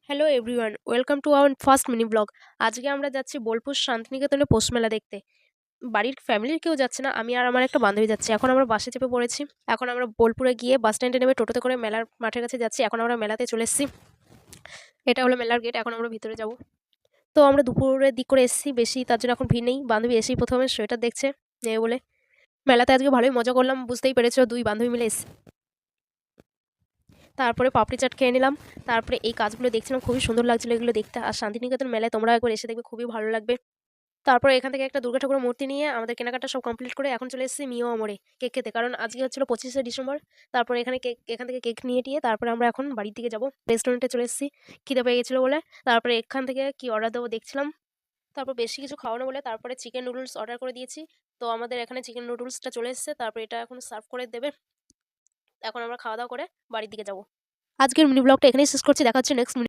Hello everyone, welcome to our first mini blog. আজকে আমরা যাচ্ছি বোলপুর শান্তিনিকেতনে পৌষ মেলা দেখতে। বাড়ির ফ্যামিলির কেউ যাচ্ছে না, আমি আর আমার একটা বান্ধবী যাচ্ছি। এখন আমরা বাসে চেপে পড়েছি। এখন আমরা বোলপুরে গিয়ে বাস স্ট্যান্ডে নেমে টোটোতে করে মেলার মাঠের কাছে যাচ্ছি। এখন আমরা মেলাতে চলে এসেছি। এটা হলো মেলার গেট। এখন আমরা ভিতরে যাব। তো আমরা দুপুরের দিক করে এসেছি, বেশি তার জন্য এখন ভিড় নেই। বান্ধবী এসেই প্রথমে সোয়েটার দেখছে নেবে বলে। মেলাতে আজকে ভালোই মজা করলাম, বুঝতেই পেরেছো, দুই বান্ধবী মিলে এসেছি। তারপরে পাপড়ি চাট খেয়ে নিলাম। তারপরে এই কাজগুলো দেখছিলাম, খুবই সুন্দর লাগছিল এগুলো দেখতে। আর শান্তিনিকেতন মেলায় তোমরা একবার এসে দেখবে, খুবই ভালো লাগবে। তারপরে এখান থেকে একটা দুর্গা ঠাকুরের মূর্তি নিয়ে আমাদের কেনাকাটা সব কমপ্লিট করে এখন চলে এসেছি মিও আমরে কেক খেতে, কারণ আজকে হচ্ছিল 25শে ডিসেম্বর। তারপরে এখান থেকে কেক নিয়ে টিয়ে তারপরে আমরা এখন বাড়ির দিকে যাবো। রেস্টুরেন্টে চলে এসেছি, খিদে পেয়ে গেছিলো বলে। তারপরে এখান থেকে কি অর্ডার দেবো দেখছিলাম। তারপর বেশি কিছু খাওয়ানো বলে তারপরে চিকেন নুডলস অর্ডার করে দিয়েছি। তো আমাদের এখানে চিকেন নুডলসটা চলে এসেছে। তারপরে এটা এখন সার্ভ করে দেবে। এখন আমরা খাওয়া দাওয়া করে বাড়ির দিকে যাবো। আজকের মিনি ব্লগটা এখানেই শেষ করছি। দেখা হচ্ছে নেক্সট